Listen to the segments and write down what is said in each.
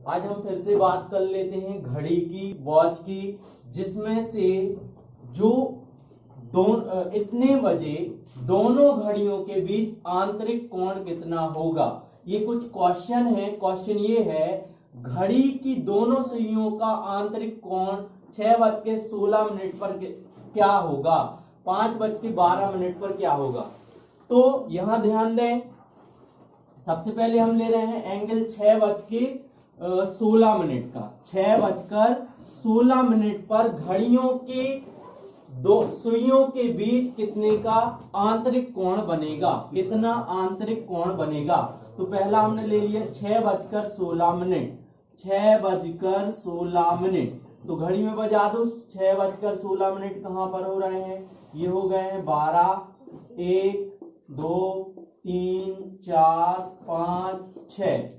आज हम फिर से बात कर लेते हैं घड़ी की, वॉच की, जिसमें से जो इतने बजे दोनों घड़ियों के बीच आंतरिक कोण कितना होगा। ये कुछ क्वेश्चन है। क्वेश्चन ये है, घड़ी की दोनों सुइयों का आंतरिक कोण 6:16 पर क्या होगा, 5:12 पर क्या होगा। तो यहां ध्यान दें, सबसे पहले हम ले रहे हैं एंगल 6:16 का। 6:16 पर घड़ियों के दो सुइयों के बीच कितने का आंतरिक कोण बनेगा, कितना आंतरिक कोण बनेगा। तो पहला हमने ले लिया 6:16, 6:16। तो घड़ी में बजा दो, 6:16 कहां पर हो रहे हैं, ये हो गए हैं 12, 1, 2, 3, 4, 5, 6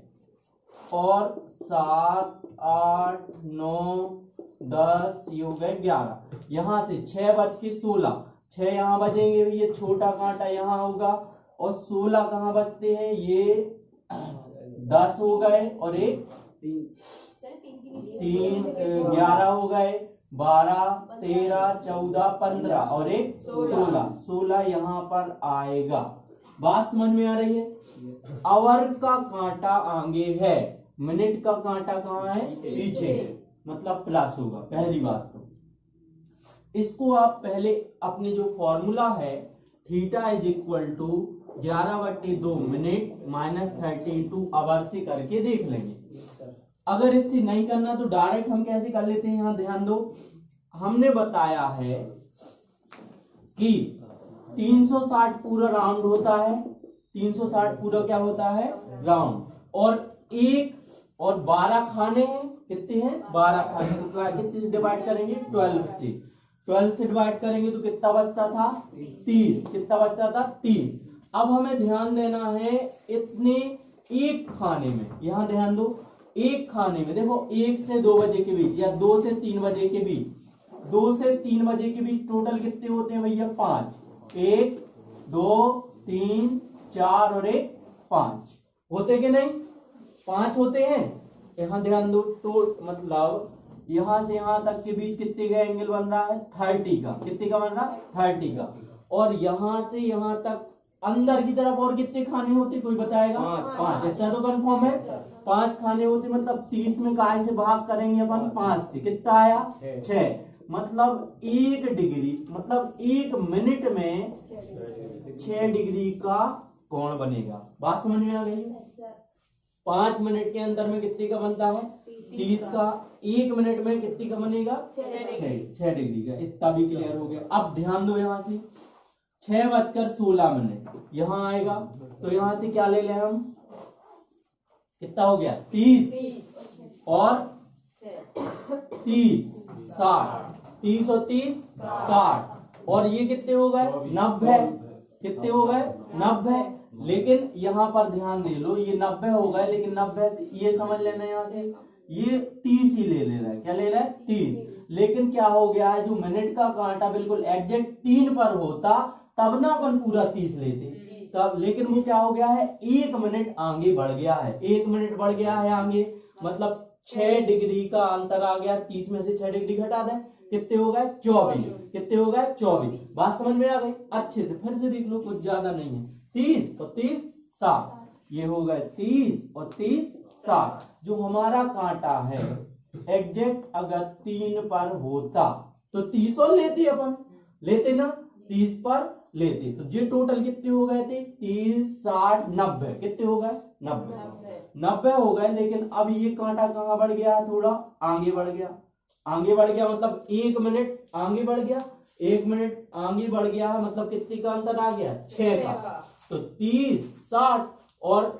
और 7, 8, 9, 10, ये हो गए 11। यहां से 6:16, 6 यहां बजेंगे, ये छोटा कांटा यहां होगा, और 16 कहां बजते हैं, ये 10 हो गए, और एक 3, 11 हो गए, 12, 13, 14, 15 और एक 16 यहाँ पर आएगा। बात समझ में आ रही है। आवर का कांटा आगे है, मिनट का कांटा कहाँ है, पीछे है, मतलब प्लस होगा। पहली बात तो इसको आप पहले अपने जो फॉर्मूला है theta is equal to 11/2 minute minus 30 hour से करके देख लेंगे। अगर इससे नहीं करना तो डायरेक्ट हम कैसे कर लेते हैं। यहां ध्यान दो, हमने बताया है कि 360 पूरा राउंड होता है, 360 पूरा क्या होता है, राउंड, और 1 और 12 खाने हैं, कितने हैं, 12 खाने, तो कितने से डिवाइड करेंगे, 12 से। 12 से डिवाइड करेंगे तो कितना बचता था, 30। कितना बचता था, 30। अब हमें ध्यान देना है इतने एक खाने में, यहां ध्यान दो, एक खाने में देखो 1 से 2 बजे के बीच या 2 से 3 बजे के बीच, 2 से 3 बजे के बीच टोटल कितने होते हैं भैया, 5। 1, 2, 3, 4 और 1, 5 होते कि नहीं, 5 होते हैं। यहां ध्यान दो, तो मतलब यहां से यहां तक के बीच कितने का एंगल बन रहा है, 30 का। कितने का बन रहा है, 30 का। और यहां से यहां तक अंदर की तरफ और कितने खाने होते, कोई बताएगा, 5। इतना तो कंफर्म है, 5 खाने होते, मतलब 30 में काय से भाग करेंगे अपन, 5 से, कितना आया, 6। मतलब 1 डिग्री, मतलब 1 मिनट में 6 डिग्री का कोण बनेगा। बात समझ में आ गई। 5 मिनट के अंदर में कितने का बनता है, 30 का। 1 मिनट में कितने का बनेगा, 6 डिग्री का। इतना भी क्लियर हो गया। अब ध्यान दो, यहां से 6:16 यहां आएगा, तो यहां से क्या ले लें हम, कितना हो गया, 30 और 30, 60, 30 और 30, 60, और ये कितने हो गए, 90। कितने हो गए, 90। लेकिन यहां पर ध्यान दे लो, ये 90 हो गए, लेकिन 90 से ये समझ लेना, यहां से ये 30 ही ले रहा है। क्या ले रहा है, 30। लेकिन क्या हो गया है, जो मिनट का कांटा बिल्कुल एग्जैक्ट 3 पर होता तब ना अपन पूरा 30 लेते तब, लेकिन वो क्या हो गया है, 1 मिनट आगे बढ़ गया है, 1 मिनट बढ़ गया है आगे, मतलब 6 डिग्री का अंतर आ गया। 30 में से 6 डिग्री घटा दें, कितने हो गए, 24। कितने हो गए, 24। बात समझ में आ गई। अच्छे से फिर से देख लो, कुछ ज्यादा नहीं है। 30 और 30, 60, ये हो गए 30 और 30, 60। जो हमारा कांटा है एग्जैक्ट अगर 3 पर होता तो 30 और लेते अपन, लेते ना, 30 पर लेते, तो ये टोटल कितने हो गए थे, 30, 60, 90। कितने हो गए, 90 हो गए। लेकिन अब ये कांटा कहां बढ़ गया है, थोड़ा आगे बढ़ गया। आगे बढ़ गया मतलब 1 मिनट आगे बढ़ गया, 1 मिनट आगे बढ़ गया है, मतलब कितने का अंतर आ गया, 6 का। तो 30, 60 और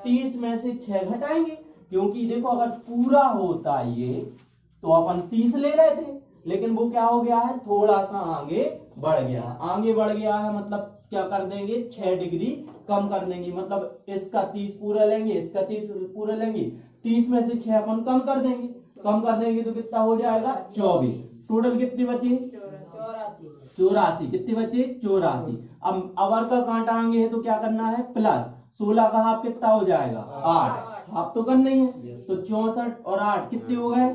30 में से 6 घटाएंगे, क्योंकि देखो अगर पूरा होता ये तो अपन 30 ले रहे थे, लेकिन वो क्या हो गया है, थोड़ा सा आगे बढ़ गया। आगे बढ़ गया है मतलब क्या कर देंगे, 6 डिग्री कम कर देंगे, मतलब इसका 30 पूरा लेंगे, इसका 30 पूरा लेंगे, 30 में से 6 अपन कम कर देंगे। कम कर देंगे तो कितना हो जाएगा, 24। टोटल कितने बचे, 84। कितने बचे, 84। अब आवर का कांटा आगे है तो क्या करना है, प्लस 16 का हाफ कितना हो जाएगा, 8। हाफ तो करना ही है। तो 64 और 8 कितने हो गए?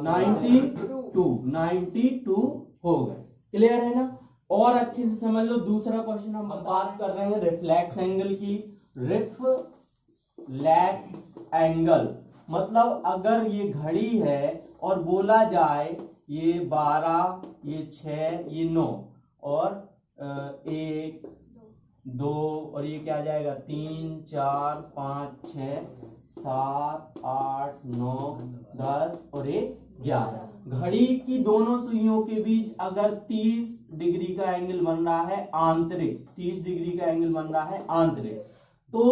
92 हो गए। क्लियर है ना? और अच्छे से समझ लो, दूसरा क्वेश्चन हम बात कर रहे हैं रिफ्लेक्स एंगल की। रिफ्लेक्स एंगल मतलब अगर ये घड़ी है और बोला जाए ये 12, ये 6, ये 9 और 1, 2 और ये क्या आ जाएगा 3, 4, 5, 6, 7, 8, 9, 10 और 11। घड़ी की दोनों सुइयों के बीच अगर 30 डिग्री का एंगल बन रहा है आंतरिक, 30 डिग्री का एंगल बन रहा है आंतरिक, तो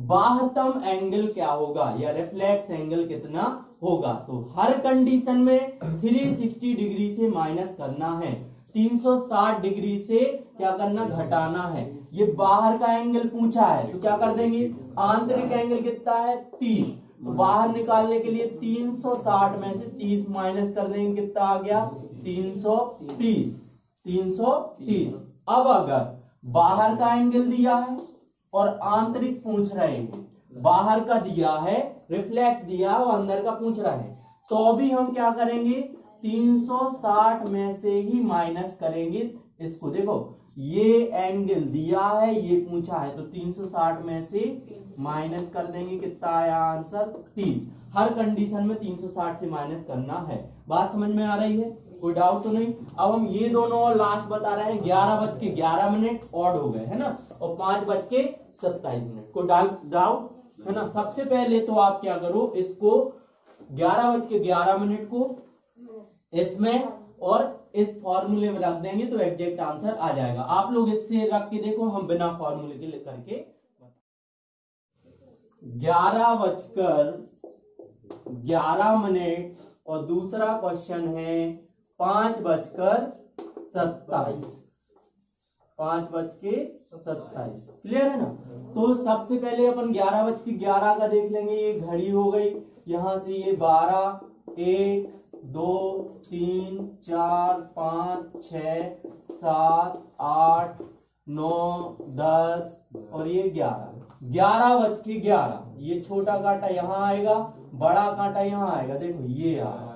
बाह्यतम एंगल क्या होगा या रिफ्लेक्स एंगल कितना होगा? तो हर कंडीशन में 360 डिग्री से माइनस करना है, 360 डिग्री से क्या करना? घटाना है। ये बाहर का एंगल पूछा है तो क्या कर देंगे? आंतरिक एंगल कितना है? 30। तो बाहर निकालने के लिए 360 में से 30 माइनस कर देंगे, कितना आ गया? 330। 330। अब अगर बाहर का एंगल दिया है और आंतरिक पूछ रहे हैं, बाहर का दिया है रिफ्लेक्स दिया और अंदर का पूछ रहा है, तो भी हम क्या करेंगे? 360 में से ही माइनस करेंगे इसको। देखो ये एंगल दिया है, ये पूछा है, तो 360 में से माइनस कर देंगे, कितना आया आंसर? 30। हर कंडीशन में 360 से माइनस करना है। बात समझ में आ रही है? कोई डाउट तो नहीं? अब हम ये दोनों और लास्ट बता रहे हैं। 11:11 ऑड हो गए है ना, और 5:27 को डाउट है ना। सबसे पहले तो आप क्या करो, इसको 11:11 को इसमें और इस फॉर्मूले में रख देंगे तो एग्जैक्ट आंसर आ जाएगा। आप लोग इससे रख के देखो, हम बिना फॉर्मूले के करके 11:11 और दूसरा क्वेश्चन है 5:27। 5:27 क्लियर है ना। तो सबसे पहले अपन 11:11 का देख लेंगे। ये घड़ी हो गई, यहां से ये 12, 1, 2, 3, 4, 5, 6, 7, 8, 9, 10 और ये 11। 11:11 ये छोटा कांटा यहां आएगा, बड़ा कांटा यहां आएगा। देखो ये आ रहा है,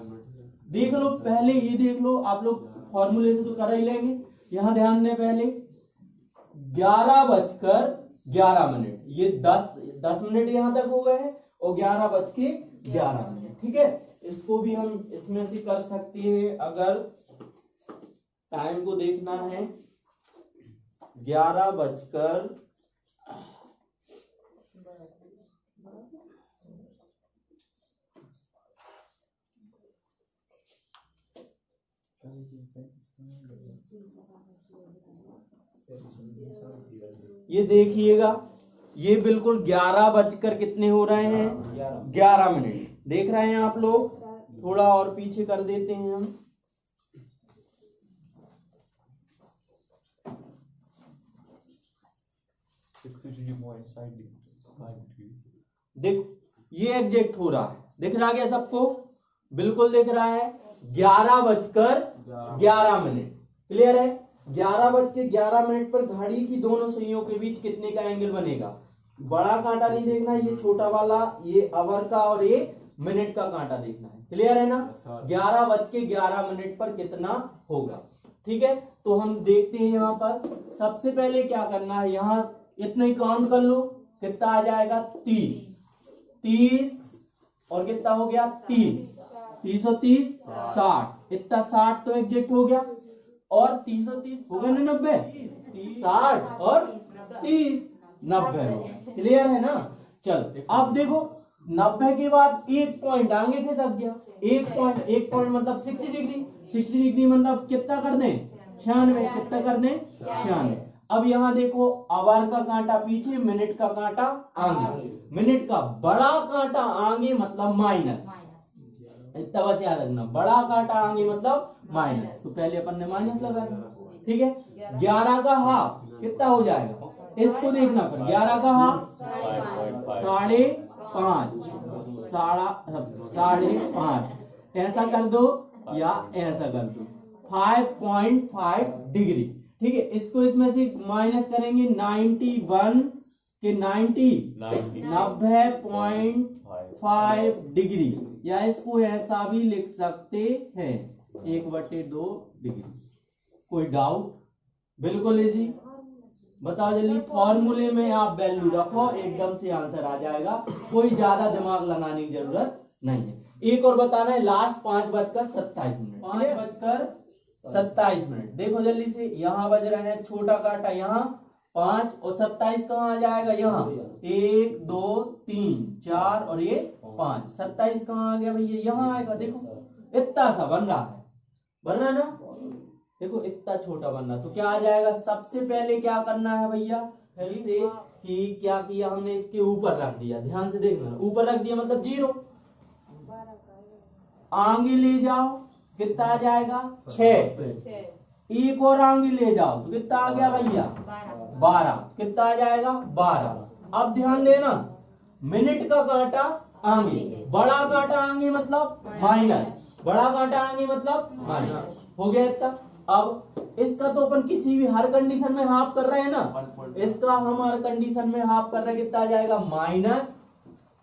देख लो पहले, ये देख लो। आप लोग फॉर्मूले से तो कर ही लेंगे। यहां ध्यान दें, पहले 11:11 ये 10 मिनट यहां तक हो गए हैं और 11:11। ठीक है, इसको भी हम इसमें से कर सकते हैं अगर टाइम को देखना है। 11:11 ये देखिएगा, ये बिल्कुल 11 कितने हो रहे हैं? 11 देख रहे हैं आप लोग? थोड़ा और पीछे कर देते हैं हम। देखो ये एग्जैक्ट हो रहा है, दिख रहा है सबको? बिल्कुल दिख रहा है। 11:11 क्लियर है। 11:11 पर घड़ी की दोनों सुइयों के बीच कितने का एंगल बनेगा? बड़ा कांटा नहीं देखना, ये छोटा वाला, ये आवर का और ये मिनट का कांटा देखना है। क्लियर है ना। 11:11 पर कितना होगा? ठीक है, तो हम देखते हैं। यहाँ पर सबसे पहले क्या करना है, यहाँ इतना ही काउंट कर लो, कितना आ जाएगा? 30 और कितना हो गया? 30 और 30 60। इतना 60 तो एग्जैक्ट हो गया, और 30 और 30 हो गया ना 90। 60 और 30 90 हो गया। क्लियर है ना। चल अब देखो, 90 के बाद एक पॉइंट आगे खिसक गया। एक पॉइंट मतलब 60 डिग्री। 60 डिग्री मतलब कितना कर दें? 96। कितना कर दें? 96। अब यहां देखो, आवर का कांटा पीछे, मिनट का कांटा आगे। मिनट का बड़ा कांटा आगे मतलब माइनस। इतना बस याद रखना, बड़ा कांटा आगे मतलब माइनस। तो पहले अपन ने माइनस लगा दिया। ठीक है, 11 का हाफ कितना हो जाएगा? इसको देखना पर 11 का हाफ 5.5, 5.5 ऐसा कर दो या ऐसा कर दो, 5.5 डिग्री। ठीक है, इसको इसमें से माइनस करेंगे 91 कि 90.5 डिग्री, या इसको ऐसा भी लिख सकते हैं 1/2 डिग्री। कोई डाउट? बिल्कुल इजी। बताओ जल्दी, फॉर्मूले में आप वैल्यू रखो, एकदम से आंसर आ जाएगा, कोई ज्यादा दिमाग लगाने की जरूरत नहीं है। एक और बताना है, लास्ट 5:27 5:27। देखो जल्दी से, यहाँ बज रहे हैं छोटा कांटा, यहाँ 5 और 27 कहाँ आ जाएगा, यहाँ 1 2 3 4 और ये 5, 27 कहाँ आ गया भैया, यहाँ आएगा। देखो इतना सा बन रहा है, बन रहा ना, देखो इतना छोटा बनना। तो क्या आ जाएगा, सबसे पहले क्या करना है भैया, इसे कि क्या किया हमने, इसके ऊपर रख दिया, ध्यान से देखना, ऊपर रख दिया मतलब 0, आगे ले जाओ कितना आ जाएगा 6, एक और आगे ले जाओ तो कितना आ गया भैया 12, कितना आ जाएगा 12। अब ध्यान देना, मिनट का कांटा आगे, बड़ा कांटा आगे मतलब माइनस, बड़ा कांटा आगे मतलब माइनस, हो गया इतना। अब इसका तो अपन किसी भी हर कंडीशन में हाफ कर रहे हैं ना, इसका हम हर कंडीशन में हाफ कर रहे हैं, कितना आ जाएगा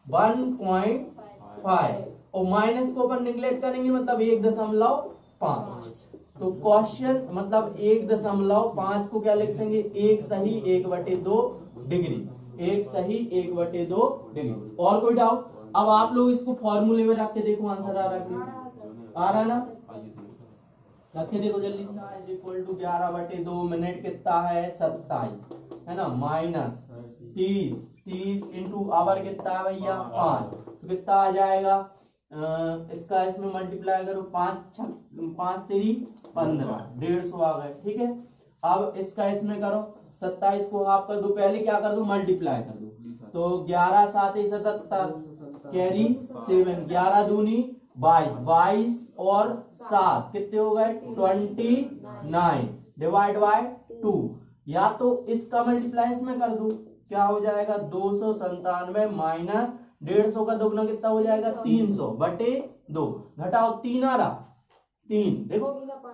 -1.5, और माइनस को अपन निगलेक्ट करेंगे मतलब 1.5। तो क्वेश्चन मतलब 1.5 को क्या लिख देंगे, 1 सही 1/2 डिग्री, 1 सही 1/2 डिग्री। और कोई डाउट? अब आप लोग इसको फॉर्मूले में रख के देखो, आंसर आ रहा है, आ रहा ना, रखे देखो जल्दी से। इक्वल टू 11/2, मिनट कितना है 27 है ना, -30 इंटू आवर कितना है भैया 5, तो कितना आ जाएगा, इसका इसमें मल्टीप्लाई करो, 5 3 15, 150 आ गए, ठीक है। अब इसका इसमें करो, 27 को हाफ कर दो, पहले क्या कर दो मल्टीप्लाई कर दो, तो 11 7 77 कैरी 7, 11 दूनी 22, 22 और 7 कितने हो गए 29, डिवाइड बाय 2, या तो इसका मल्टीप्लाई इसमें कर दो, क्या हो जाएगा 297 माइनस 150 का दोगुना कितना हो जाएगा 300/2, घटाओ 3 आ रहा 3, देखो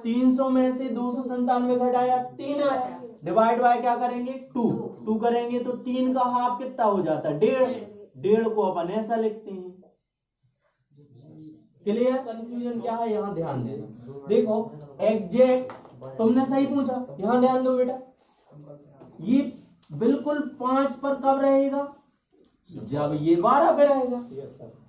300 में से 297 घटाया 3 आया, डिवाइड बाय क्या करेंगे 2 करेंगे तो 3 का हाफ कितना हो जाता है 1.5 को अपन ऐसा लिखते हैं। क्लियर? कंफ्यूजन क्या है यहाँ ध्यान देना, देखो एग्जैक्ट तुमने सही पूछा, यहाँ ध्यान दो बेटा, ये बिल्कुल 5 पर कब रहेगा, जब ये 12 पे रहेगा।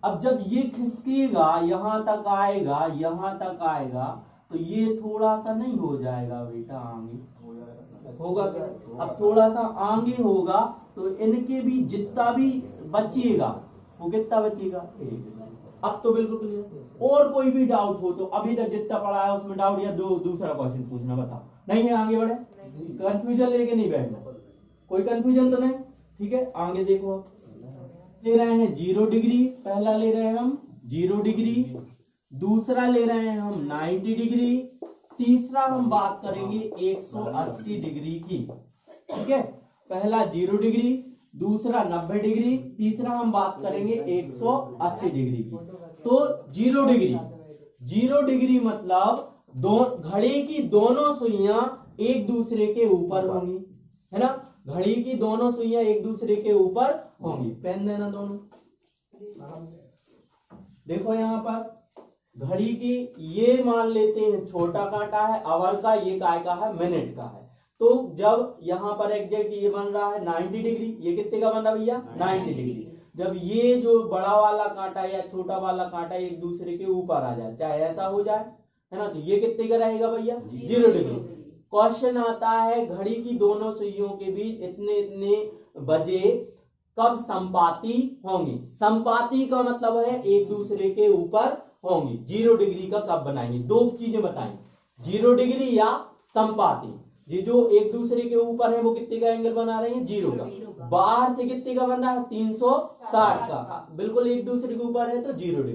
अब जब ये खिसकेगा यहां तक आएगा, यहां तक आएगा, तो ये थोड़ा सा नहीं हो जाएगा बेटा आगे होगा क्या, अब थोड़ा सा आगे होगा तो इनके भी जितना भी बचेगा वो कितना बचेगा 1। अब तो बिल्कुल क्लियर। और कोई भी डाउट हो तो अभी तक जितना पढ़ा है उसमें डाउट, या दूसरा क्वेश्चन पूछना, बताओ। नहीं है, आगे बढ़े, कंफ्यूजन लेके नहीं बैठना, कोई कंफ्यूजन तो नहीं, ठीक है। आगे देखो, ले रहे हैं 0 डिग्री, पहला ले रहे हैं हम 0 डिग्री, दूसरा ले रहे हैं हम 90 डिग्री, तीसरा हम बात करेंगे 180 डिग्री की, ठीक है। पहला 0 डिग्री, दूसरा 90 डिग्री, तीसरा हम बात करेंगे 180 डिग्री की। तो 0 डिग्री मतलब घड़ी की दोनों सुइयां एक दूसरे के ऊपर होंगी, है ना, घड़ी की दोनों सुइयां एक दूसरे के ऊपर होंगी। पेन देना दोनों, देखो यहाँ पर घड़ी की ये मान लेते हैं छोटा कांटा है आवर का, ये काय का है मिनट का है। तो जब यहाँ पर एग्जैक्ट ये बन रहा है 90 डिग्री, ये कितने का बन रहा है भैया 90 डिग्री। जब ये जो बड़ा वाला कांटा या छोटा वाला कांटा एक दूसरे के ऊपर आ जाए, चाहे ऐसा हो जाए, है ना, तो ये कितने का रहेगा भैया 0 डिग्री। क्वेश्चन आता है घड़ी की दोनों सुइयों के बीच इतने इतने बजे कब संपाती होंगी। संपाती का मतलब है एक दूसरे के ऊपर होंगी। 0 डिग्री का कब बनाएंगे, दो चीजें बताएंगे, 0 डिग्री या संपाती। ये जो एक दूसरे के ऊपर है वो कितने का एंगल बना रहे हैं 0 का, बाहर से कितने का बन रहा है 360 का, बिल्कुल एक दूसरे के ऊपर है तो 0 डिग्री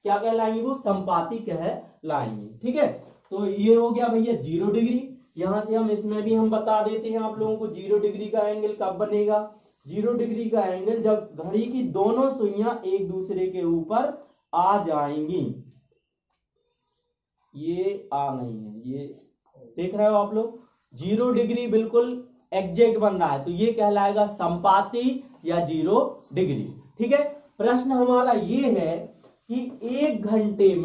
क्या कहलाएंगे, वो संपाती कहलाएंगे, ठीक है। तो ये हो गया भैया 0 डिग्री। यहां से हम इसमें भी हम बता देते हैं आप लोगों को 0 डिग्री का एंगल कब बनेगा। 0 डिग्री का एंगल जब घड़ी की दोनों सुइयां एक दूसरे के ऊपर आ जाएंगी। ये आ नहीं है, ये देख रहे हो आप लोग, 0 डिग्री बिल्कुल एग्जैक्ट बन रहा है तो ये कहलाएगा संपाती या 0 डिग्री। ठीक है, प्रश्न हमारा ये है कि एक घंटे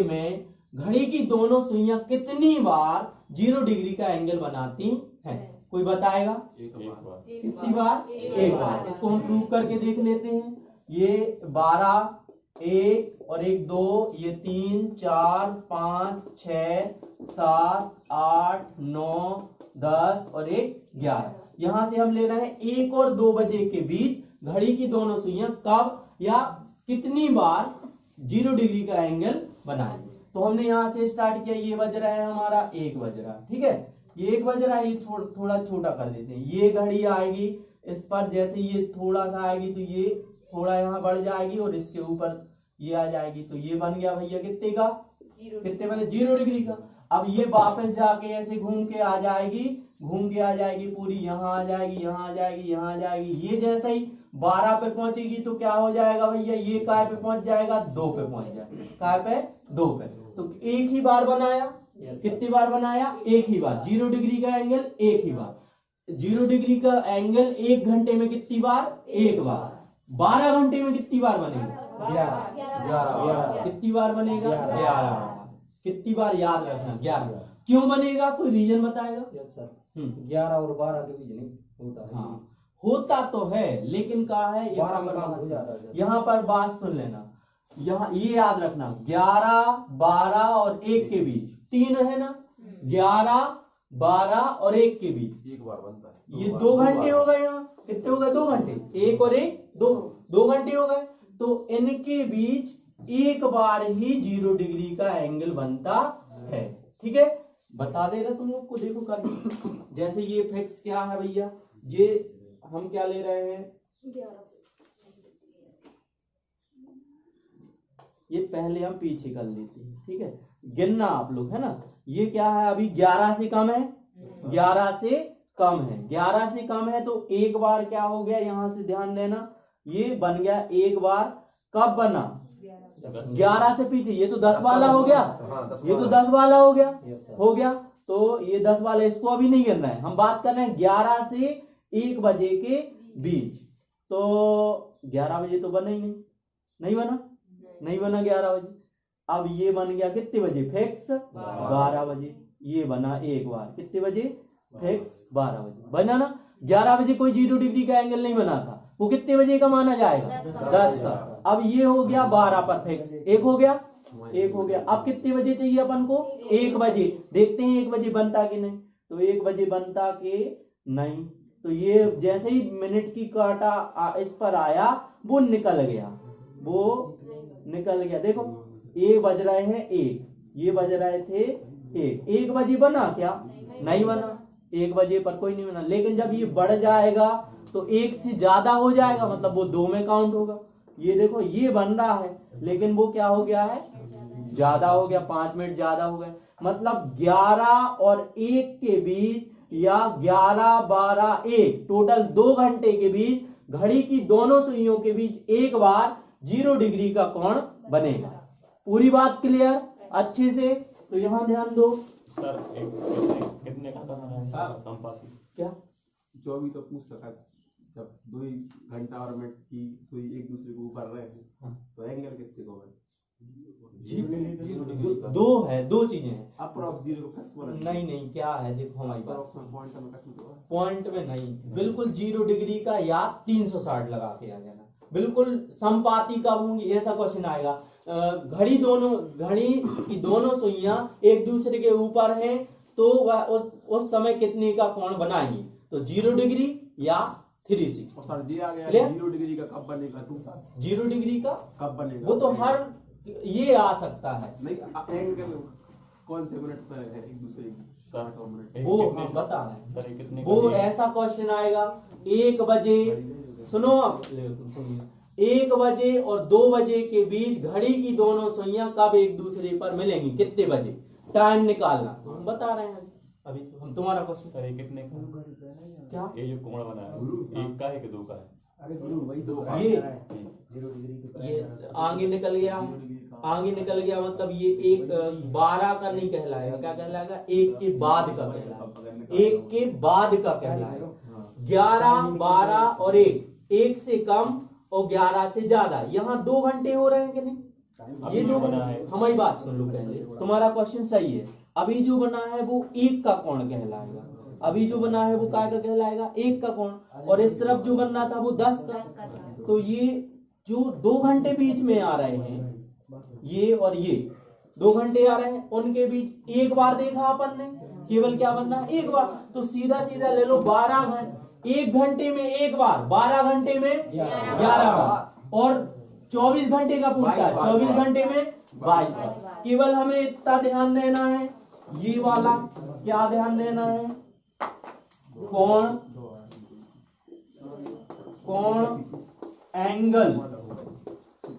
में घड़ी की दोनों सुइयां कितनी बार 0 डिग्री का एंगल बनाती हैं? कोई बताएगा? कितनी बार? एक बार। इसको हम प्रूव करके देख लेते हैं। ये 12, 1 और 1 2, ये 3 4 5 6 7 8 9 10 और 1 11। यहां से हम ले रहे हैं 1 और 2 बजे के बीच घड़ी की दोनों सुइयां कब या कितनी बार 0 डिग्री का एंगल बनाएंगे। तो हमने यहां से स्टार्ट किया, ये बज रहा है हमारा 1 बज रहा। ठीक है, ये 1 बज रहा है, ये थोड़ा छोटा कर देते हैं। ये घड़ी आएगी इस पर, जैसे ये थोड़ा सा आएगी तो ये थोड़ा यहाँ बढ़ जाएगी और इसके ऊपर ये आ जाएगी। तो ये बन गया भैया कितने का? कितने बने? 0 डिग्री का। अब ये वापस जाके ऐसे घूम के आ जाएगी पूरी, यहाँ आ जाएगी, यहाँ आ जाएगी, यहाँ आ जाएगी। ये जैसे ही 12 पे पहुंचेगी तो क्या हो जाएगा भैया? ये काय पे पहुंच जाएगा? 2 पे पहुंच जाएगा। काय पे? 2 पे। तो एक ही बार बनाया। कितनी बार बनाया? एक ही बार। 0 डिग्री का एंगल एक ही बार। 0 डिग्री का एंगल 1 घंटे में कितनी बार? एक बार। 12 घंटे में कितनी बार बनेगा? 11। कितनी बार बनेगा? 11। कितनी बार? याद रखना 11। क्यों बनेगा? कोई रीजन बताएगा? यस सर, 11 और 12 के बीच नहीं होता है। हाँ, होता तो है लेकिन कहा है यहाँ पर बात सुन लेना। यहाँ ये याद रखना 11, 12 और 1 के बीच 3 है ना। 11, 12 और 1 के बीच एक बार बनता है। ये 2 घंटे हो गए। यहाँ कितने हो गए? 2 घंटे। 1 और 1 2 घंटे हो गए। तो इनके बीच एक बार ही 0 डिग्री का एंगल बनता है। ठीक है, बता देगा तुम लोग को। देखो कर जैसे ये फिक्स क्या है भैया, ये हम क्या ले रहे हैं? ये पहले हम पीछे कर लेते हैं। ठीक है, गिनना आप लोग, है ना। ये क्या है? अभी 11 से कम है। 11 से कम है। 11 से कम है तो एक बार क्या हो गया? यहां से ध्यान देना, ये बन गया एक बार। कब बना? 11 से पीछे। ये तो 10 वाला हो गया। ये तो 10 वाला हो गया। हो गया तो ये 10 वाला, इसको अभी नहीं करना है। हम बात कर रहे हैं 11 से 1 बजे के बीच। तो 11 बजे तो बना ही नहीं बना, नहीं बना 11 बजे। अब ये बन गया कितने बजे? फिक्स 12 बजे। ये बना एक बार। कितने बजे? फिक्स 12 बजे बना ना। 11 बजे कोई 0 डिग्री का एंगल नहीं बना था, वो कितने बजे का माना जाएगा? 10 का। अब ये हो गया 12 पर फिक्स। एक हो गया। अब कितने बजे चाहिए अपन को? 1 बजे। देखते हैं 1 बजे बनता कि नहीं। तो 1 बजे बनता कि नहीं। तो ये जैसे ही मिनट की कांटा इस पर आया वो निकल गया। देखो ये बज रहे हैं 1, ये बज रहे थे 1 बजे बना क्या? नहीं बना। 1 बजे पर कोई नहीं बना। लेकिन जब ये बढ़ जाएगा तो 1 से ज्यादा हो जाएगा, मतलब वो 2 में काउंट होगा। ये देखो ये बन रहा है लेकिन वो क्या हो गया है? ज्यादा हो गया। 5 मिनट ज्यादा हो गए। मतलब 11 और 1 के बीच या 11, 12, 1 टोटल 2 घंटे के बीच घड़ी की दोनों सुइयों के बीच एक बार 0 डिग्री का कोण बनेगा। पूरी बात क्लियर अच्छे से? तो यहां ध्यान दो सर। कितने का संपाती? क्या जो भी तो पूछ सका, जब 2 घंटा और मिनट की सुई एक दूसरे को ऊपर रहे तो एंगल कितने को है? 2 है। 2 चीजें हैं। अप्रॉक्स 0 को फिक्स बोला नहीं क्या है? देखो हमारी अप्रॉक्स पॉइंट में कट हुआ पॉइंट में नहीं, बिल्कुल 0 डिग्री का या 360 लगा के आ जाना। बिल्कुल संपाती कब होंगी ऐसा क्वेश्चन आएगा। घड़ी की दोनों सुइयां एक दूसरे के ऊपर हैं तो वह उस समय कितने का कोण बनाएंगी? तो 0 डिग्री या 360। और सर जी आ गया 0 डिग्री का कब बनेगा? तू 0 डिग्री का कब बनेगा? वो तो हर ये आ सकता है। नहीं, एंगल कौन से मिनट पर है एक दूसरे की? वो हम बता रहे हैं। वो ऐसा क्वेश्चन आएगा 1 बजे। सुनो अब, 1 बजे और 2 बजे के बीच घड़ी की दोनों सुइयां कब एक दूसरे पर मिलेंगी? कितने बजे? टाइम निकालना। हम बता रहे हैं अभी। हम तुम्हारा क्वेश्चन सर कितने का? क्या? ये जो कोण बना है 1 का है कि 2 का है? अरे गुरु वही 2 का ये 0 डिग्री ये आगे निकल गया। मतलब ये 1 12 का नहीं कहलाएगा। क्या कहलाएगा? 1 के बाद का कहलाएगा। एक के बाद का कहलाएगा। 11, 12 और 1 से कम और 11 से ज्यादा। यहाँ 2 घंटे हो रहे हैं कि नहीं? ये 2 बना घंटे। है। हमारी बात सुन लो पहले, तुम्हारा क्वेश्चन सही है। अभी जो बना है वो 1 का कोण कहलाएगा। अभी जो बना है वो काय का कहलाएगा? 1 का कोण। और इस तरफ जो बनना था वो 10 का। तो ये जो 2 घंटे बीच में आ रहे हैं, ये और ये 2 घंटे आ रहे हैं, उनके बीच एक बार देखा अपन ने, केवल क्या बनना है? एक बार। तो सीधा सीधा ले लो 12 घंटे। 1 घंटे में एक बार, 12 घंटे में 11 बार, और 24 घंटे का पूछता है, 24 घंटे में 22 बार। केवल हमें इतना ध्यान देना है, ये वाला क्या ध्यान देना है? कोण, कोण एंगल,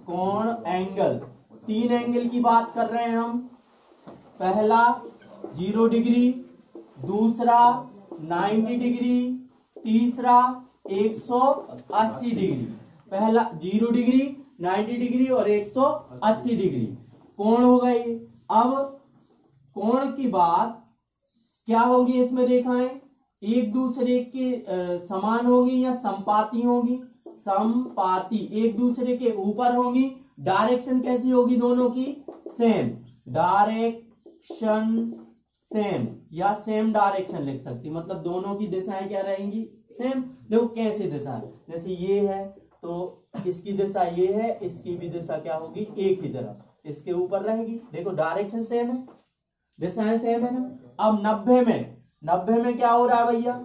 कोण एंगल। 3 एंगल की बात कर रहे हैं हम। पहला 0 डिग्री, दूसरा 90 डिग्री, तीसरा 180 डिग्री। पहला 0 डिग्री, 90 डिग्री और 180 डिग्री कोण हो गए। अब कोण की बात क्या होगी? इसमें रेखाएं एक दूसरे के समान होगी या संपाती होगी? संपाती, एक दूसरे के ऊपर होगी। डायरेक्शन कैसी होगी दोनों की? सेम। डायरेक्शन सेम या सेम डायरेक्शन लिख सकती, मतलब दोनों की दिशाएं क्या रहेंगी? सेम। देखो कैसे दिशाएं, जैसे ये है तो इसकी दिशा ये है, इसकी भी दिशा क्या होगी? एक ही तरफ, इसके ऊपर रहेगी। देखो डायरेक्शन सेम है, दिशाएं सेम है ना। अब 90 में क्या हो रहा है भैया?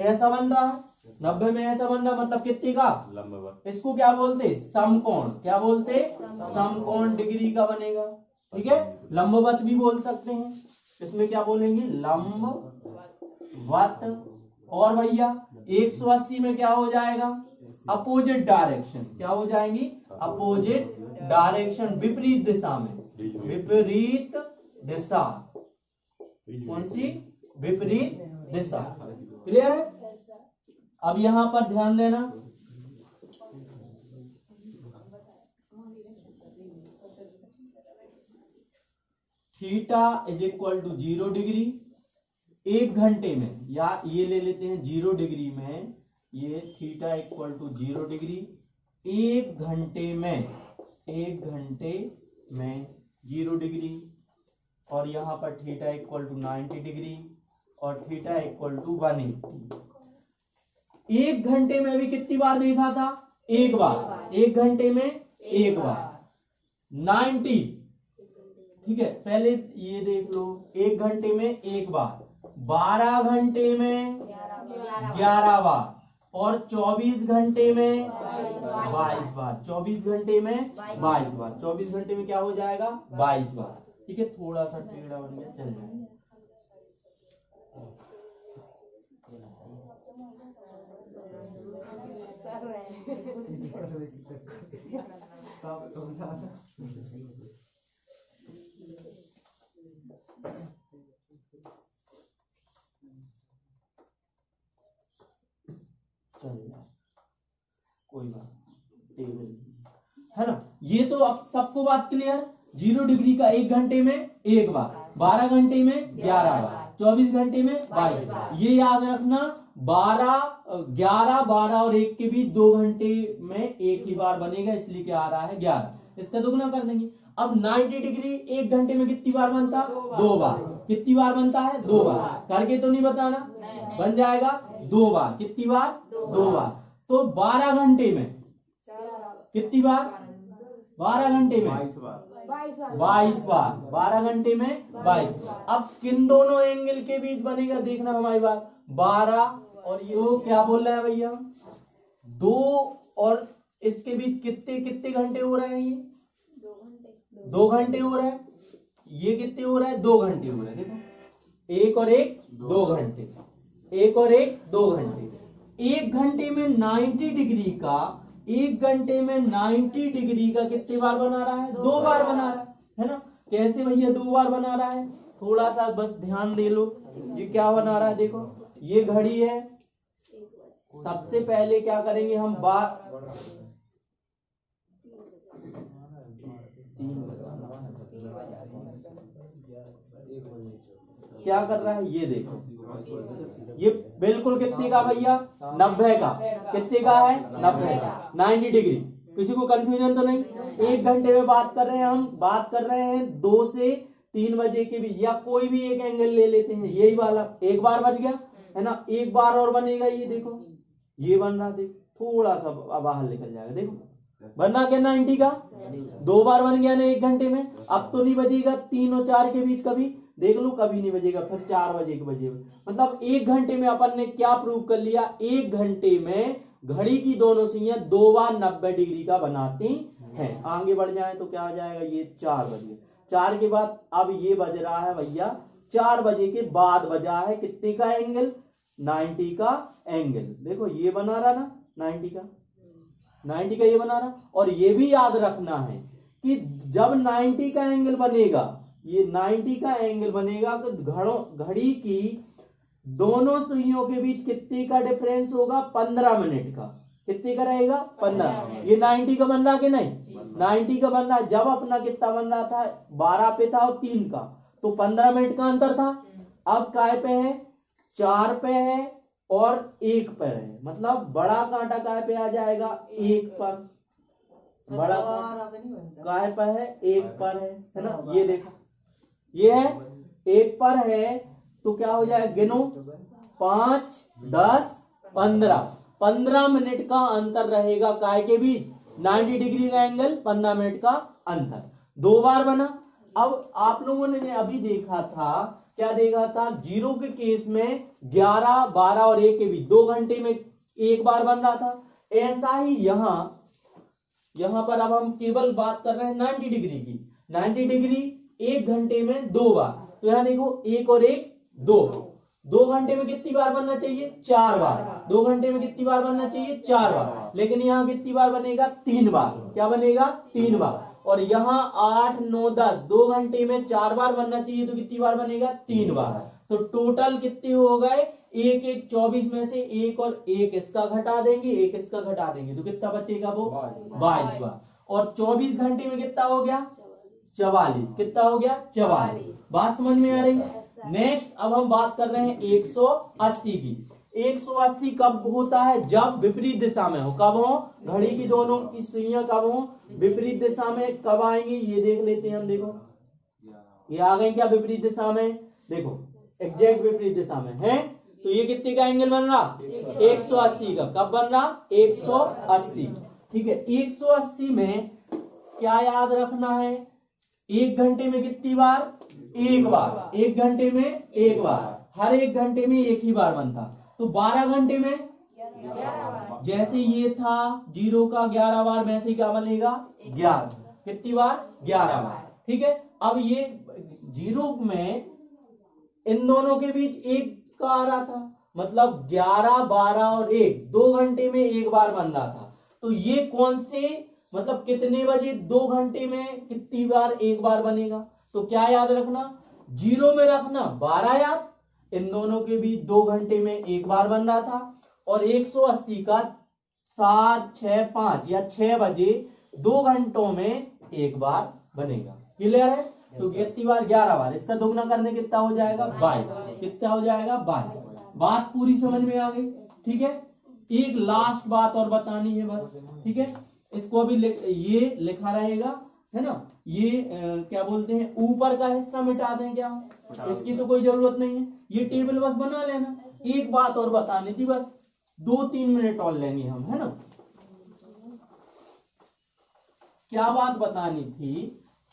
ऐसा बन रहा है। 90 में ऐसा बन रहा, मतलब कितने का? लंबवत। इसको क्या बोलते? समकोण। क्या बोलते? समकोण डिग्री का बनेगा। ठीक है, लंबवत भी बोल सकते हैं। इसमें क्या बोलेंगे? लंबवत। और भैया 180 में क्या हो जाएगा? Opposite direction. क्या हो जाएंगी? अपोजिट डायरेक्शन, विपरीत दिशा में। विपरीत दिशा। कौन सी? विपरीत दिशा। क्लियर है? अब यहां पर ध्यान देना, theta is equal to 0 degree. 1 घंटे में, या ये ले लेते हैं 0 डिग्री में, ये थीटा इक्वल टू 0 डिग्री। 1 घंटे में, 1 घंटे में 0 डिग्री, और यहां पर थीटा इक्वल टू 90 डिग्री और थीटा इक्वल टू 180। 1 घंटे में भी कितनी बार देखा था? एक बार। 1 घंटे में एक बार। 90, ठीक है, पहले ये देख लो, 1 घंटे में एक बार, 12 घंटे में 11 बार, और 24 घंटे में 22 बार। 24 घंटे में 22 बार। 24 घंटे में क्या हो जाएगा? 22 बार। ठीक है, थोड़ा सा टेढ़ा बन गया, चल जाएगा। चल जाए, कोई बात, टेबल है ना। ये तो अब सबको बात क्लियर। 0 डिग्री का 1 घंटे में एक बार, 12 घंटे में 11 बार, 24 घंटे में 22 बार। ये याद रखना, 11, 12 और 1 के बीच 2 घंटे में एक ही बार बनेगा, इसलिए क्या आ रहा है? 11। इसका दुगना कर देंगे। अब 90 डिग्री 1 घंटे में कितनी बार बनता? 2 बार। कितनी बार बनता है? 2 बार। करके तो नहीं बताना, बन जाएगा 2 बार। कितनी बार? 2 बार। तो 12 घंटे में कितनी बार? 12 घंटे में 22 बार। 22 बार। 12 घंटे में 22। अब किन दोनों एंगल के बीच बनेगा देखना हमारी बात। 12 और ये क्या बोल रहा है भैया? 2 और इसके बीच कितने कितने घंटे हो रहे हैं? ये 2 घंटे हो रहा है। ये कितने हो रहा है? 2 घंटे हो रहा है। देखो 1 और 1 2 घंटे, 1 और 1 2 घंटे। 1 घंटे में 90 डिग्री का, 1 घंटे में 90 डिग्री का कितनी बार बना रहा है? 2 बार बना रहा है ना। कैसे भैया 2 बार बना रहा है? थोड़ा सा बस ध्यान दे लो, ये क्या बना रहा है? देखो ये घड़ी है। सबसे पहले क्या करेंगे हम? क्या कर रहा है? ये देखो ये बिल्कुल कितने का भैया 90 का। कितने का है 90 का 90 डिग्री। किसी को कंफ्यूजन तो नहीं। 1 घंटे में बात कर रहे हैं, हम बात कर रहे हैं 2 से 3 बजे के बीच, या कोई भी एक एंगल ले लेते हैं। यही वाला एक बार बन गया है ना, एक बार और बनेगा। ये देखो ये बन रहा, देखो थोड़ा सा बाहर निकल जाएगा, देखो बनना क्या 90 का 2 बार बन गया ना 1 घंटे में। अब तो नहीं बजेगा 3 और 4 के बीच, कभी देख लो कभी नहीं बजेगा, फिर 4 बजे के बजेगा। मतलब 1 घंटे में अपन ने क्या प्रूव कर लिया, 1 घंटे में घड़ी की दोनों सुइयां 2 बार 90 डिग्री का बनाती हैं। आगे बढ़ जाए तो क्या आ जाएगा, ये 4 बजे, 4 के बाद अब ये बज रहा है भैया 4 बजे के बाद बजा है कितने का एंगल 90 का एंगल। देखो ये बना रहा ना 90 का ये बना रहा। और ये भी याद रखना है कि जब 90 का एंगल बनेगा, ये 90 का एंगल बनेगा तो घड़ी की दोनों सुइयों के बीच कितने का डिफरेंस होगा 15 मिनट का। कितने का रहेगा 15। ये 90 का बन रहा कि नहीं, 90 का बन रहा। जब अपना कितना बन रहा था 12 पे था और 3 का, तो 15 मिनट का अंतर था। अब काय पे है 4 पे है और 1 पे है, मतलब बड़ा कांटा काय पे आ जाएगा 1 पर, बड़ा काय पर है 1 पर है ना। ये देखो ये है 1 पर है, तो क्या हो जाएगा गिनो 5 10 15 मिनट का अंतर रहेगा काय के बीच 90 डिग्री का एंगल 15 मिनट का अंतर 2 बार बना। अब आप लोगों ने अभी देखा था, क्या देखा था, 0 के केस में 11 12 और 1 के बीच 2 घंटे में 1 बार बन रहा था। ऐसा ही यहां पर अब हम केवल बात कर रहे हैं 90 डिग्री की। 90 डिग्री 1 घंटे में 2 बार, तो यहां देखो 1 और 1 2 घंटे में कितनी बार बनना चाहिए 4 बार। 2 घंटे में कितनी बार बनना चाहिए 4 बार, लेकिन यहाँ कितनी बार बनेगा 3 बार। क्या बनेगा 3 बार। और यहाँ 8 9 10 2 घंटे में 4 बार बनना चाहिए, तो कितनी बार बनेगा 3 बार। तो टोटल कितने हो गए 1 1 24 में से 1 और 1 इसका घटा देंगे, 1 इसका घटा देंगे, तो कितना बचेगा वो 22 बार। और 24 घंटे में कितना हो गया 44। कितना हो गया 44। बात समझ में आ रही है। नेक्स्ट अब हम बात कर रहे हैं 180 की। 180 कब होता है, जब विपरीत दिशा में हो। कब हो, घड़ी की दोनों की सुइयां कब हो विपरीत दिशा में। कब आएंगी ये देख लेते हैं हम। देखो ये आ गए क्या विपरीत दिशा में, देखो एग्जैक्ट विपरीत दिशा में है। तो ये कितने का एंगल बन रहा 180 का। कब बन रहा 180। ठीक है, 180 में क्या याद रखना है, 1 घंटे में कितनी बार 1 बार। 1 घंटे में 1 बार, हर 1 घंटे में 1 ही बार बनता। तो 12 घंटे में जैसे ये था 0 का 11 बार, वैसे ही क्या बनेगा 11। कितनी बार 11 बार। ठीक है, अब ये 0 में इन दोनों के बीच 1 का आ रहा था, मतलब 11 12 और 1 2 घंटे में 1 बार बन रहा था। तो ये कौन से, मतलब कितने बजे 2 घंटे में कितनी बार 1 बार बनेगा। तो क्या याद रखना, 0 में रखना 12 याद, इन दोनों के बीच 2 घंटे में 1 बार बन रहा था। और 180 का 7 6 5 या 6 बजे 2 घंटों में 1 बार बनेगा। क्लियर है। तो कितनी बार 11 बार, इसका दोगुना करने कितना हो जाएगा 22। कितना हो जाएगा 22। बात पूरी समझ में आ गई। ठीक है, एक लास्ट बात और बतानी है बस। ठीक है, इसको अभी ये लिखा रहेगा है ना। ये क्या बोलते हैं, ऊपर का हिस्सा मिटा दें क्या, इसकी तो कोई जरूरत नहीं है। ये टेबल बस बना लेना। एक बात और बतानी थी बस, 2-3 मिनट और लेंगे हम, है ना। क्या बात बतानी थी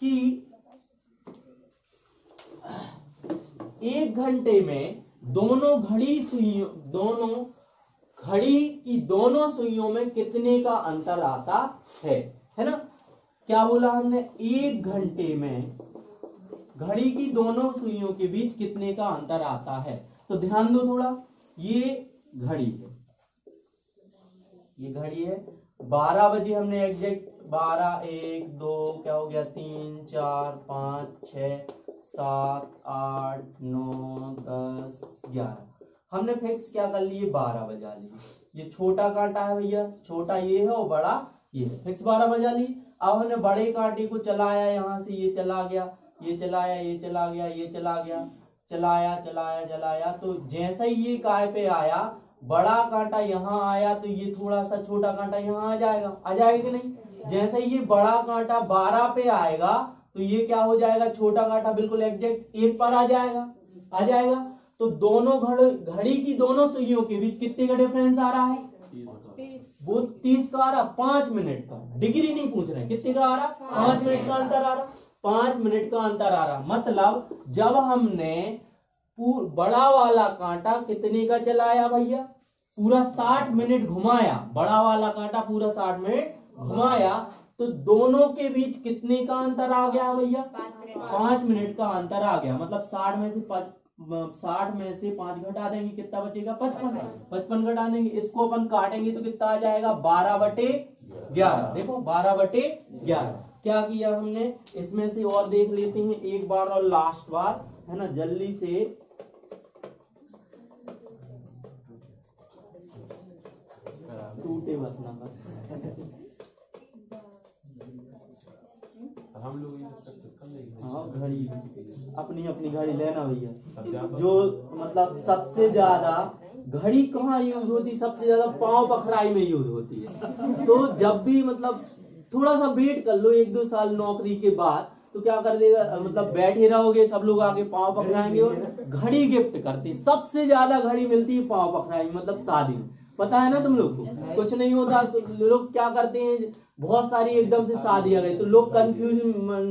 कि 1 घंटे में दोनों घड़ी की दोनों सुइयों में कितने का अंतर आता है ना। क्या बोला हमने, 1 घंटे में घड़ी की दोनों सुइयों के बीच कितने का अंतर आता है। तो ध्यान दो थोड़ा, ये घड़ी है, ये घड़ी है 12 बजे हमने एग्जैक्ट 12 1 2 क्या हो गया 3 4 5 6 7 8 9 10 11 हमने फिक्स क्या कर लिए 12 बजा लिए। ये छोटा कांटा है भैया, छोटा ये है और बड़ा ये है, फिक्स 12 बजा ली। अब हमने बड़े कांटे को चलाया, यहां से ये चला गया, ये चलाया, ये चला गया, ये चला गया, चलाया चलाया चलाया, तो जैसे ही ये काय पे आया, बड़ा कांटा यहाँ आया, तो ये थोड़ा सा छोटा कांटा यहाँ आ जाएगा कि नहीं। जैसे ही ये बड़ा कांटा 12 पे आएगा, तो ये क्या हो जाएगा, छोटा कांटा बिल्कुल एग्जैक्ट 1 पर आ जाएगा। तो दोनों घड़ी की दोनों सुइयों के बीच कितने का डिफरेंस आ रहा है, वो 30 का आ रहा, 5 मिनट का। डिग्री नहीं पूछ रहे, कितने का आ रहा, 5 मिनट का अंतर आ रहा, 5 मिनट का अंतर आ रहा। मतलब जब हमने बड़ा वाला कांटा कितने का चलाया भैया, पूरा 60 मिनट घुमाया, बड़ा वाला कांटा पूरा 60 मिनट घुमाया, तो दोनों के बीच कितने का अंतर आ गया भैया, 5 मिनट का अंतर आ गया। मतलब 60 में से 5 घटा देंगे, कितना बचेगा, 55 घटा देंगे। इसको अपन काटेंगे तो कितना आ जाएगा, 12/11। देखो 12/11 क्या किया हमने, इसमें से और देख लेते हैं एक बार और लास्ट बार, है ना, जल्दी से। टूटे बस ना बस। हम लोग ये प्रैक्टिस कर लेंगे। हाँ, घड़ी अपनी अपनी घड़ी लेना भैया। जो मतलब सबसे ज्यादा घड़ी कहाँ यूज होती, सबसे ज्यादा पांव पखराई में यूज होती है। तो जब भी मतलब थोड़ा सा वेट कर लो, 1-2 साल नौकरी के बाद, तो क्या कर देगा, मतलब बैठे रहोगे, सब लोग आगे पांव पकड़ाएंगे और घड़ी गिफ्ट करते। सबसे ज्यादा घड़ी मिलती है पांव पकड़ाई में, मतलब शादी में, पता है ना तुम लोग को। कुछ नहीं होता तो लोग क्या करते हैं, बहुत सारी एकदम से शादियां गई, तो लोग कंफ्यूज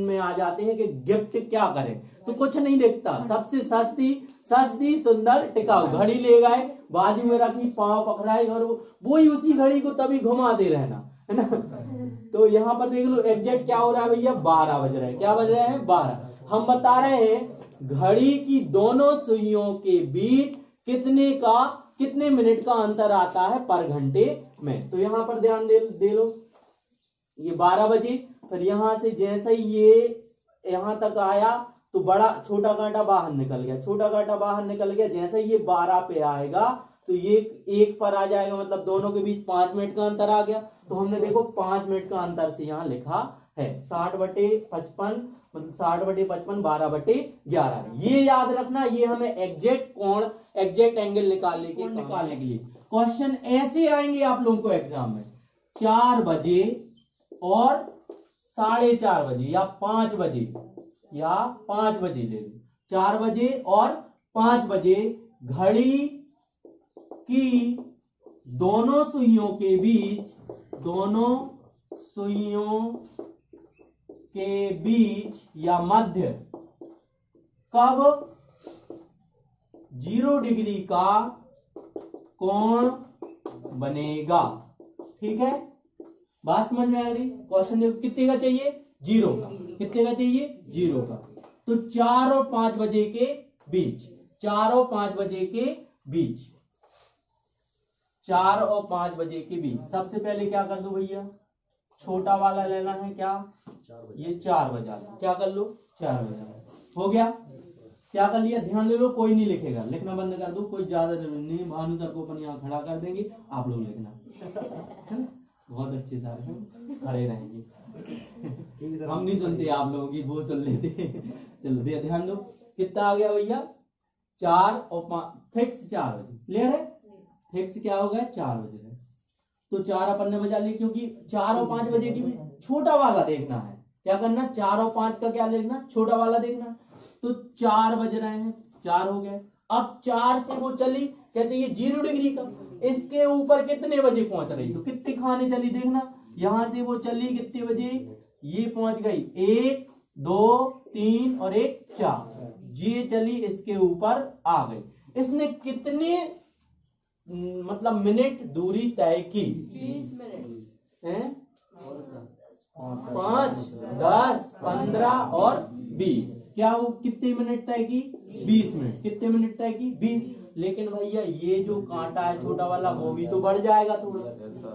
में आ जाते हैं कि गिफ्ट क्या करें। तो कुछ नहीं दिखता, सबसे सस्ती सुंदर टिकाऊ घड़ी ले गए, बाजू में रखी, पांव पकड़ाई, और वो ही उसी घड़ी को तभी घुमाते रहना, है ना। तो यहाँ पर देख लो एग्जैक्ट क्या हो रहा है भैया, 12 बज रहे हैं। क्या बज रहे हैं, 12। हम बता रहे हैं घड़ी की दोनों सुइयों के बीच कितने मिनट का अंतर आता है पर घंटे में। तो यहाँ पर ध्यान दे लो, ये 12 बजे, फिर यहां से जैसे ही ये यहां तक आया, तो छोटा कांटा बाहर निकल गया। जैसे ही ये 12 पे आएगा, तो ये 1 पर आ जाएगा, मतलब दोनों के बीच 5 मिनट का अंतर आ गया। तो हमने देखो 5 मिनट का अंतर से यहाँ लिखा है 60/55, मतलब 60/55 12/11। ये याद रखना, ये हमें एग्जैक्ट एंगल निकालने के लिए क्वेश्चन ऐसे आएंगे आप लोगों को एग्जाम में। 4 बजे और 4:30 बजे या 5 बजे ले लो, 4 बजे और 5 बजे घड़ी की दोनों सुइयों के बीच या मध्य कब 0 डिग्री का कोण बनेगा। ठीक है, बात समझ में आ रही। क्वेश्चन देखो कितने का चाहिए, 0 का। कितने का चाहिए, 0 का। तो 4 और 5 बजे के बीच, 4 और 5 बजे के बीच, 4 और 5 बजे के बीच सबसे पहले क्या कर दो भैया, छोटा वाला लेना है, क्या, ये 4 बजा, क्या कर लो, 4 बजा, हो गया। क्या कर लिया, ध्यान ले लो, कोई नहीं लिखेगा, लिखना बंद कर दो, कोई ज्यादा जरूरी नहीं। भानु सर को अपन यहाँ खड़ा कर देंगे, आप लोग लिखना, बहुत अच्छे सर हैं, खड़े रहेंगे। हम नहीं सुनते आप लोगों की, वो सुन लेते। चलो ध्यान दो, कितना आ गया भैया, 4 और 5 फिक्स 4 बजे, क्लियर है, फिक्स क्या हो गया, 4 बजे। तो 4 अपन ने बजा ली, क्योंकि 4 और 5 बजे की भी छोटा वाला देखना है। क्या करना, 4 और 5 का क्या देखना, छोटा वाला देखना। तो 4 बज रहे हैं, 4 हो गए। अब 4 से वो चली, क्या चाहिए, 0 डिग्री का। इसके ऊपर कितने बजे पहुंच रही, तो कितने खाने चली, देखना, यहां से वो चली कितने बजे, ये पहुंच गई 1, 2, 3 और 1 4, ये चली इसके ऊपर आ गई। इसने कितने मतलब मिनट दूरी तय की, 20 मिनट है, 5, 10, 15 और 20। क्या वो कितने मिनट तय की, 20 मिनट। कितने मिनट तय की, 20। लेकिन भैया ये जो कांटा है छोटा वाला, वो भी तो बढ़ जाएगा, थोड़ा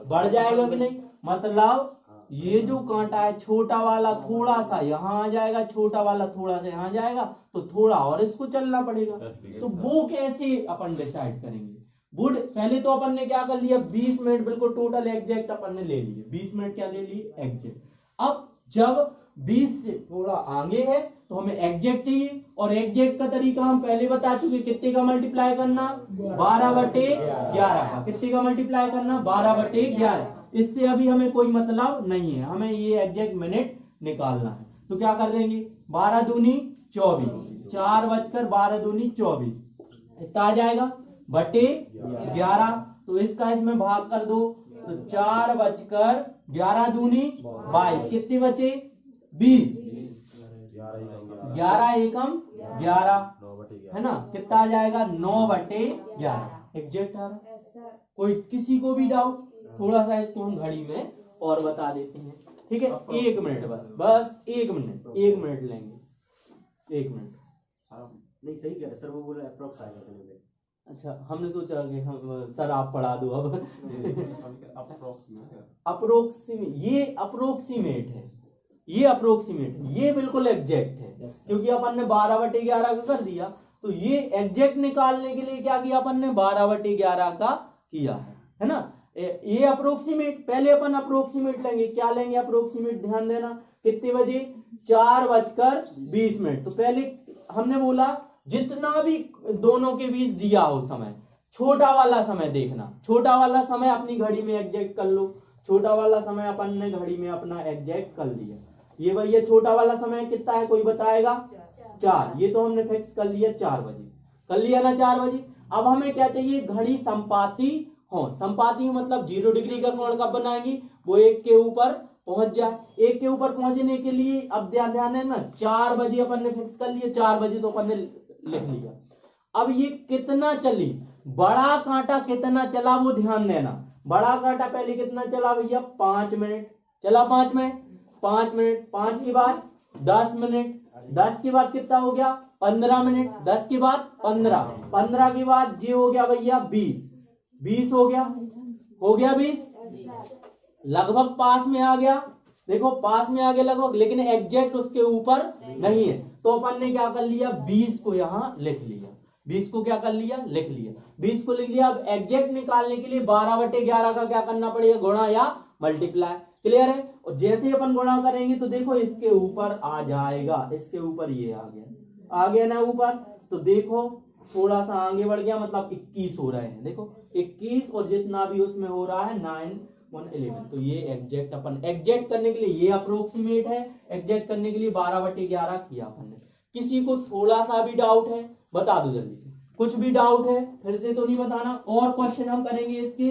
बढ़ जाएगा कि नहीं। मतलब ये जो कांटा है छोटा वाला थोड़ा सा यहाँ आ जाएगा, छोटा वाला थोड़ा सा यहाँ जाएगा, तो थोड़ा और इसको चलना पड़ेगा। तो वो कैसे अपन डिसाइड करेंगे, वुड पहले तो अपन ने क्या कर लिया, 20 मिनट बिल्कुल टोटल एग्जैक्ट अपन ने ले लिए, 20 मिनट क्या ले लिए, एग्जैक्ट। अब जब 20 से थोड़ा आगे है तो हमें एग्जैक्ट चाहिए, और एग्जैक्ट का तरीका हम पहले बता चुके, कितने का मल्टीप्लाई करना, 12/11 का। कितने का मल्टीप्लाई करना, 12/11। इससे अभी हमें कोई मतलब नहीं है, हमें ये एग्जैक्ट मिनट निकालना है। तो क्या कर देंगे, 12 दूनी 24, 4/12 इतना आ जाएगा बटे 11। तो इसका इसमें भाग कर दो, तो 4/11 दूनी 22, कितने बचे 20, 11 एकम 11 है ना, कितना आ जाएगा 9/11 एग्जैक्ट आ रहा। कोई किसी को भी डाउट, थोड़ा सा इसको हम घड़ी में और बता देते हैं, ठीक है। 1 मिनट बस 1 मिनट लेंगे, 1 मिनट। नहीं सही कह रहे सर, वो बोल रहे अप्रोक्स आ गया। अच्छा, हमने सोचा कि हम सर आप पढ़ा दो अब। अप्रोक्सीमेट, ये अप्रोक्सीमेट है, ये बिल्कुल एग्जैक्ट है, क्योंकि अपन ने 12/11 का कर दिया। तो ये एग्जैक्ट निकालने के लिए क्या किया अपन ने, 12/11 का किया है ना। ये अप्रोक्सीमेट, पहले अपन अप्रोक्सीमेट लेंगे, क्या लेंगे अप्रोक्सीमेट, ध्यान देना, कितने बजे, 4:20। तो पहले हमने बोला जितना भी दोनों के बीच दिया हो समय, छोटा वाला समय देखना, छोटा वाला समय अपनी घड़ी में एग्जैक्ट कर लो। छोटा वाला समय अपन ने घड़ी में अपना एग्जैक्ट कर लिया। ये भैया छोटा वाला समय कितना है, कोई बताएगा, 4। ये तो हमने फिक्स कर लिया 4 बजे, कर लिया ना 4 बजे। अब हमें क्या चाहिए, घड़ी संपाती हो। संपाती मतलब 0 डिग्री का कोण कब बनाएंगी, वो 1 के ऊपर पहुंच जाए। 1 के ऊपर पहुंचने के लिए अब ध्यान है ना, 4 बजे अपन ने फिक्स कर लिया, 4 बजे तो अपन ने लिख लिया। अब ये कितना चली, बड़ा कांटा कितना चला वो ध्यान देना। बड़ा कांटा पहले कितना चला भैया, 5 मिनट चला, 5 मिनट, 5 मिनट, 5 के बाद 10 मिनट, 10 के बाद कितना हो गया, 15 मिनट, 10 के बाद 15, 15 के बाद ये हो गया भैया 20, 20 हो गया 20, लगभग पास में आ गया। देखो पास में आ गया लगभग, लेकिन एग्जैक्ट उसके ऊपर नहीं है। तो अपन ने क्या कर लिया, 20 को यहाँ लिख लिया, 20 को क्या कर लिया, लिख लिया, 20 को लिख लिया। अब एग्जैक्ट निकालने के लिए 12/11 का क्या करना पड़ेगा, गुणा या मल्टीप्लाई। क्लियर है। और जैसे अपन गुणा करेंगे तो देखो इसके ऊपर आ जाएगा, इसके ऊपर ये आ गया ना ऊपर। तो देखो थोड़ा सा आगे बढ़ गया, मतलब 21 हो रहे हैं। देखो 21 और जितना भी उसमें हो रहा है 9, 1, 11। तो ये एग्जैक्ट अपन एग्जैक्ट करने के लिए, ये अप्रोक्सीमेट है, एग्जैक्ट करने के लिए 12/11 किया अपन ने। किसी को थोड़ा सा भी डाउट है बता दो जल्दी से, कुछ भी डाउट है फिर से तो नहीं बताना। और क्वेश्चन हम करेंगे इसके